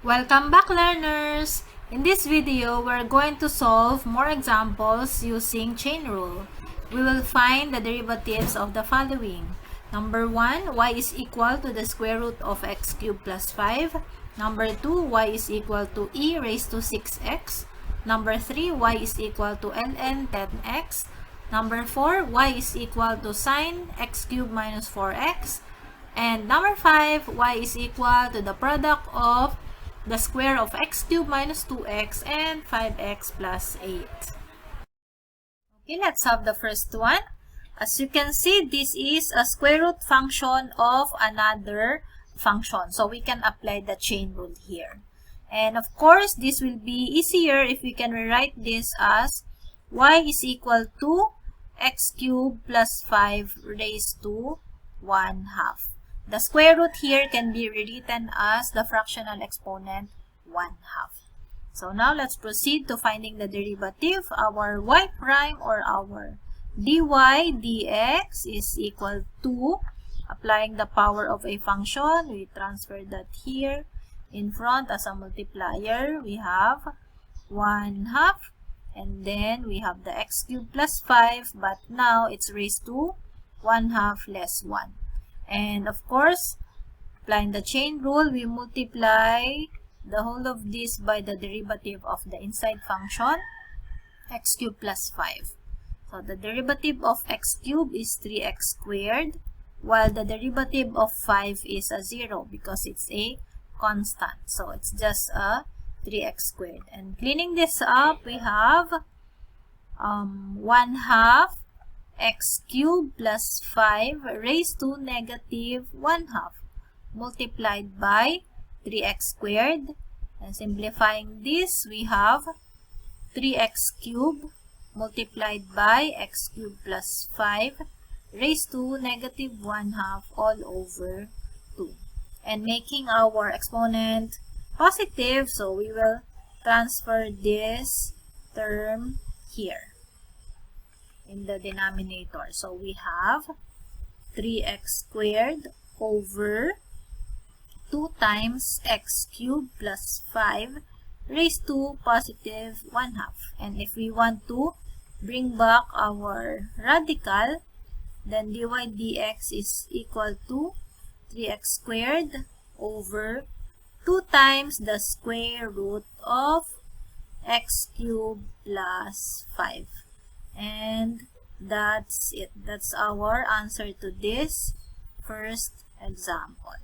Welcome back, learners! In this video, we're going to solve more examples using chain rule. We will find the derivatives of the following. Number 1, y is equal to the square root of x cubed plus 5. Number 2, y is equal to e raised to 6x. Number 3, y is equal to ln 10x. Number 4, y is equal to sine x cubed minus 4x. And number 5, y is equal to the product of the square of x cubed minus 2x and 5x plus 8. Okay, let's have the first one. As you can see, this is a square root function of another function. So we can apply the chain rule here. And of course, this will be easier if we can rewrite this as y is equal to x cubed plus 5 raised to 1/2. The square root here can be rewritten as the fractional exponent 1/2. So now let's proceed to finding the derivative. Our y prime or our dy dx is equal to, applying the power of a function, we transfer that here in front as a multiplier. We have 1/2 and then we have the x cubed plus 5, but now it's raised to 1/2 less 1. And of course, applying the chain rule, we multiply the whole of this by the derivative of the inside function, x cubed plus 5. So the derivative of x cubed is 3x squared, while the derivative of 5 is a 0 because it's a constant. So it's just a 3x squared. And cleaning this up, we have 1/2 x cubed plus 5 raised to negative 1/2 multiplied by 3x squared. And simplifying this, we have 3x cubed multiplied by x cubed plus 5 raised to negative 1/2 all over 2. And making our exponent positive, so we will transfer this term here in the denominator. So we have 3x squared over 2 times x cubed plus 5 raised to positive 1/2. And if we want to bring back our radical, then dy dx is equal to 3x squared over 2 times the square root of x cubed plus 5. And that's it. That's our answer to this first example.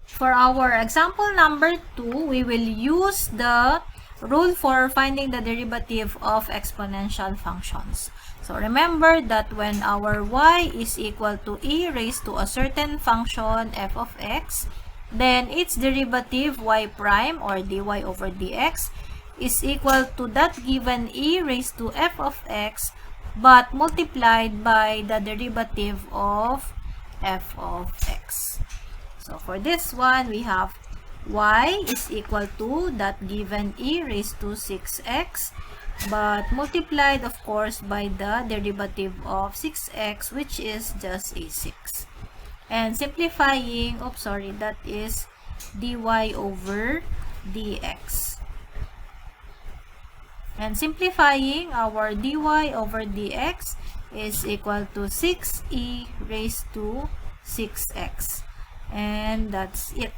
For our example number 2, we will use the rule for finding the derivative of exponential functions. So remember that when our y is equal to e raised to a certain function f of x, then its derivative y prime or dy over dx is equal to that given e raised to f of x but multiplied by the derivative of f of x. So for this one, we have y is equal to that given e raised to 6x but multiplied of course by the derivative of 6x, which is just a 6. And simplifying, that is dy over dx. And simplifying, our dy over dx is equal to 6e raised to 6x. And that's it.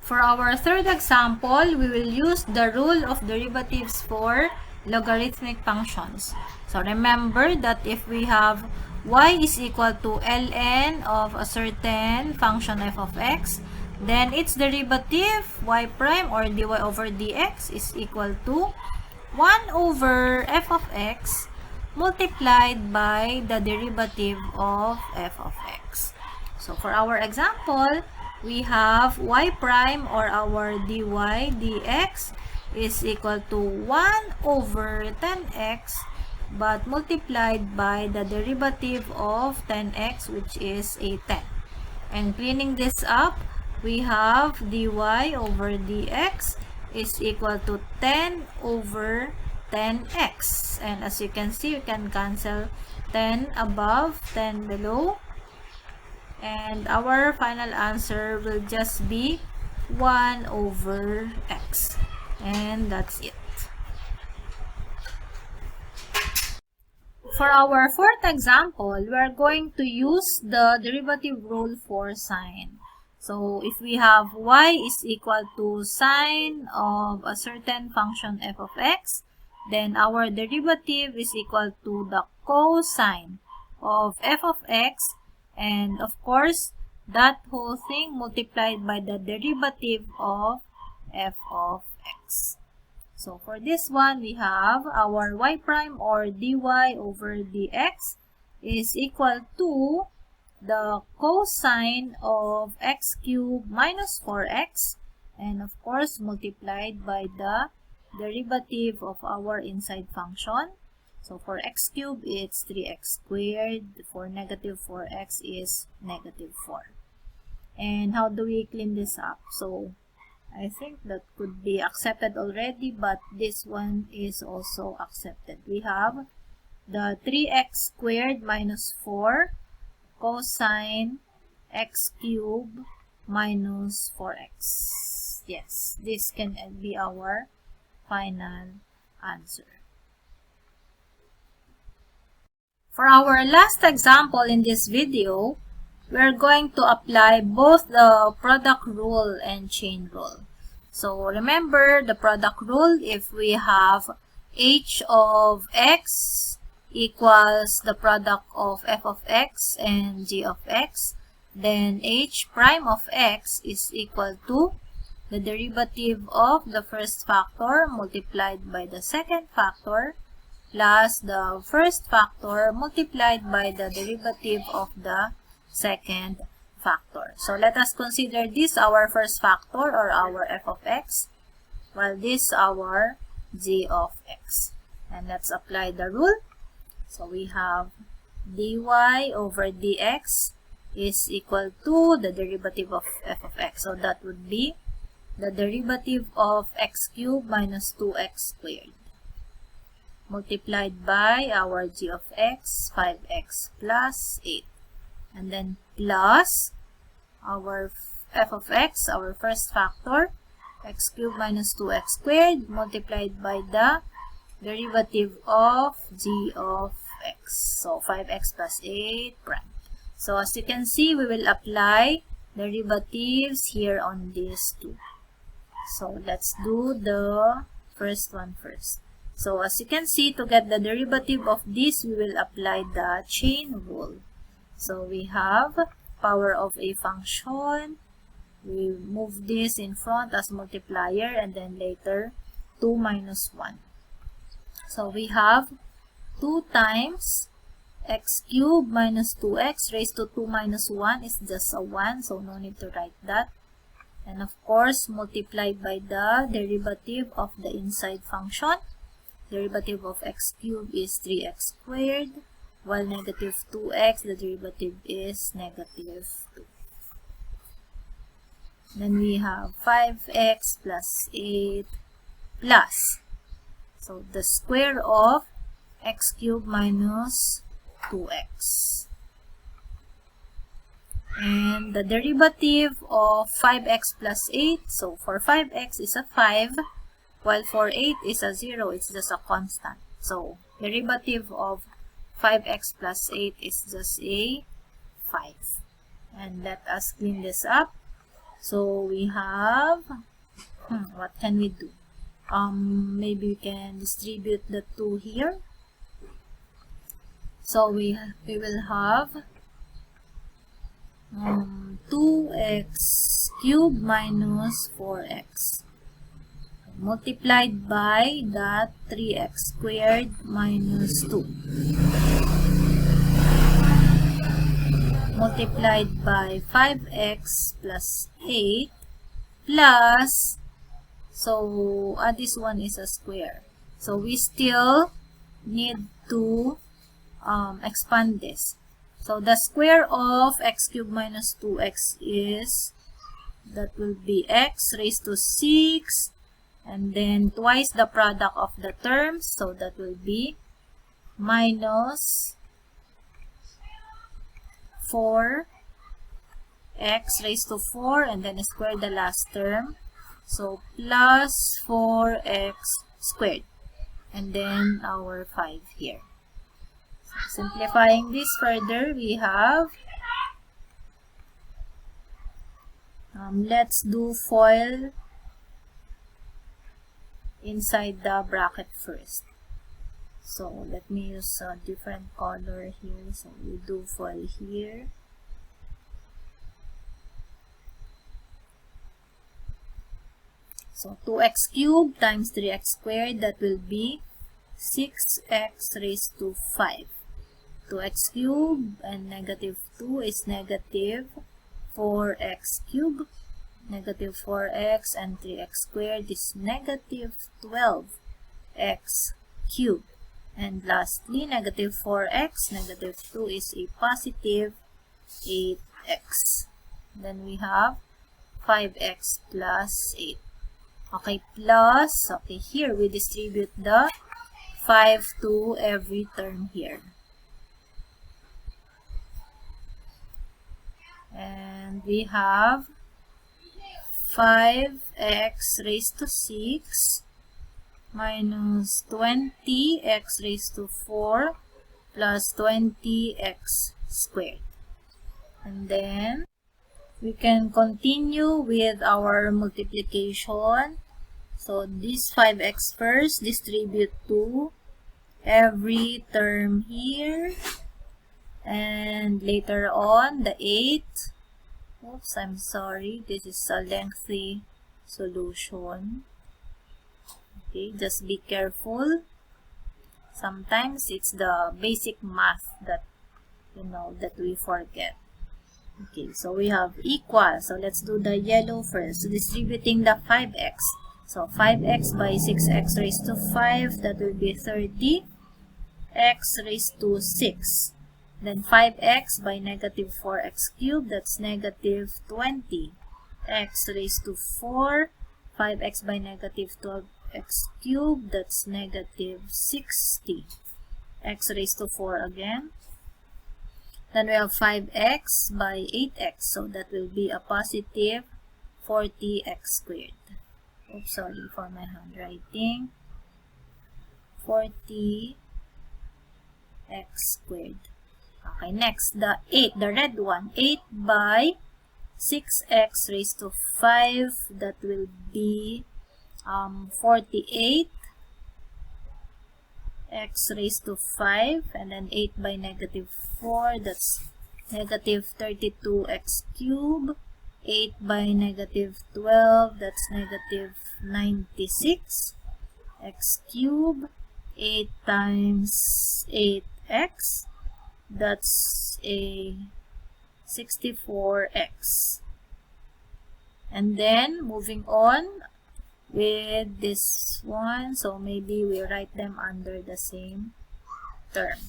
For our third example, we will use the rule of derivatives for logarithmic functions. So remember that if we have y is equal to ln of a certain function f of x, then its derivative y prime or dy over dx is equal to 1 over f of x multiplied by the derivative of f of x. So for our example, we have y prime or our dy dx is equal to 1 over 10x but multiplied by the derivative of 10x, which is a 10. And cleaning this up, we have dy over dx is equal to 10 over 10x. And as you can see, you can cancel 10 above, 10 below. And our final answer will just be 1 over x. And that's it. For our fourth example, we are going to use the derivative rule for sine. So, if we have y is equal to sine of a certain function f of x, then our derivative is equal to the cosine of f of x, and of course, that whole thing multiplied by the derivative of f of x. So, for this one, we have our y prime or dy over dx is equal to the cosine of x cubed minus 4x, and of course, multiplied by the derivative of our inside function. So, for x cubed, it's 3x squared. For negative 4x is negative 4. And how do we clean this up? So, I think that could be accepted already, but this one is also accepted. We have the 3x squared minus 4 cosine x cubed minus 4x. Yes, this can be our final answer. For our last example in this video, we're going to apply both the product rule and chain rule. So remember the product rule, if we have h of x equals the product of f of x and g of x, then h prime of x is equal to the derivative of the first factor multiplied by the second factor plus the first factor multiplied by the derivative of the second factor. So let us consider this our first factor or our f of x, while this our g of x. And let's apply the rule. So we have dy over dx is equal to the derivative of f of x. So that would be the derivative of x cubed minus 2x squared multiplied by our g of x, 5x plus 8. And then plus our f of x, our first factor, x cubed minus 2x squared multiplied by the derivative of g of x. So 5x plus 8 prime. So as you can see, we will apply derivatives here on these two. So let's do the first one first. So as you can see, to get the derivative of this, we will apply the chain rule. So we have power of a function. We move this in front as multiplier and then later 2 minus 1. So we have 2 times x cubed minus 2x raised to 2 minus 1 is just a 1. So no need to write that. And of course, multiplied by the derivative of the inside function. Derivative of x cubed is 3x squared. While negative 2x, the derivative is negative 2. Then we have 5x plus 8 plus. So the square of x cubed minus 2x. And the derivative of 5x plus 8. So for 5x is a 5. While for 8 is a 0. It's just a constant. So derivative of 5x plus 8 is just a 5. And let us clean this up. So we have, what can we do? Maybe we can distribute the 2 here. So we will have 2x cubed minus 4x multiplied by that 3x squared minus 2 multiplied by 5x plus 8 plus, so this one is a square. So we still need to expand this. So the square of x cubed minus 2x is, that will be x raised to 6, and then twice the product of the terms, so that will be minus 4x raised to 4, and then square the last term, so plus 4x squared, and then our 5 here. So simplifying this further, we have, let's do FOIL inside the bracket first. So let me use a different color here. So we do FOIL here. So 2x cubed times 3x squared, that will be 6x raised to 5. 2x cubed and negative 2 is negative 4x cubed. Negative 4x and 3x squared is negative 12x cubed. And lastly, negative 4x, negative 2 is a positive 8x. Then we have 5x plus 8. Okay, plus, okay, here we distribute the 5 to every term here. And we have 5x raised to 6 minus 20x raised to 4 plus 20x squared. And then we can continue with our multiplication. So this 5x first, distribute to every term here. And later on, the 8. Oops, I'm sorry. This is a lengthy solution. Okay, just be careful. Sometimes it's the basic math that, that we forget. Okay, so we have equal. So let's do the yellow first. So distributing the 5x. So 5x by 6x raised to 5, that will be 30. X raised to 6. Then 5x by negative 4x cubed, that's negative 20. X raised to 4. 5x by negative 12x cubed, that's negative 60. X raised to 4 again. Then we have 5x by 8x, so that will be a positive 40x squared. Oops, sorry for my handwriting. 40x squared. Okay, next, the 8, the red one. 8 by 6x raised to 5, that will be 48 x raised to 5, and then 8 by negative 4, that's negative 32x cubed. 8 by negative 12, that's negative 96 x cubed. 8 times 8x, that's a 64x. And then moving on with this one, so maybe we write them under the same term.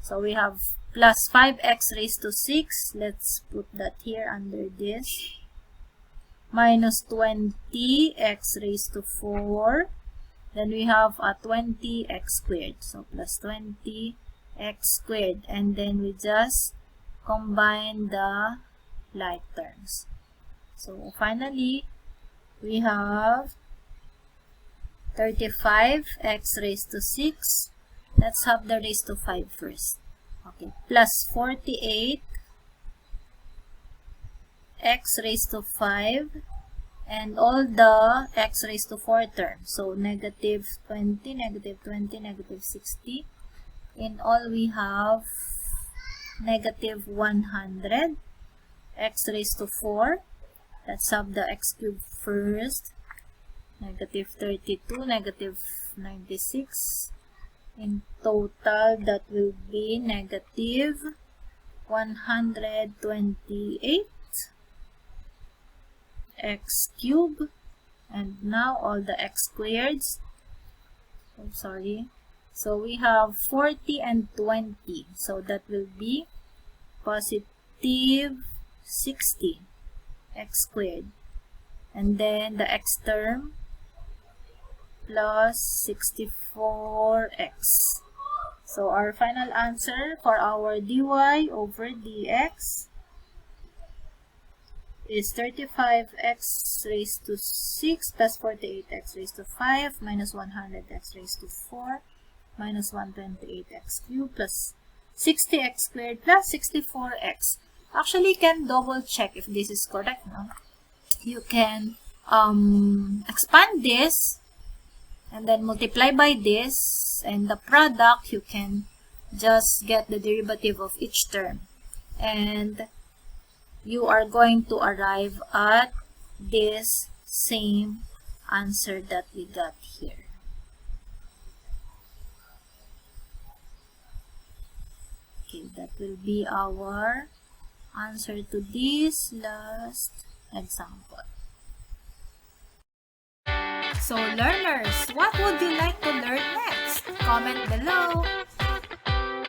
So we have plus 5x raised to 6, let's put that here under this, minus 20x raised to 4, then we have a 20x squared, so plus 20x squared, and then we just combine the like terms. So finally, we have 35x raised to 6. Let's have the raised to 5 first. Okay, plus 48 x raised to 5, and all the x raised to 4 terms. So negative 20, negative 20, negative 60. In all, we have negative 100 x raised to 4. Let's have the x cubed first. Negative 32, negative 96. In total, that will be negative 128 x cubed. And now all the x squareds. Oh, sorry. So we have 40 and 20. So that will be positive 60 x squared. And then the x term, plus 64x. So our final answer for our dy over dx is 35x raised to 6 plus 48x raised to 5 minus 100x raised to 4 minus 128x cubed plus 60x squared plus 64x. Actually, you can double check if this is correct. No? You can expand this and then multiply by this, and the product you can just get the derivative of each term, and you are going to arrive at this same answer that we got here. Okay, that will be our answer to this last example. So learners, what would you like to learn next? Comment below.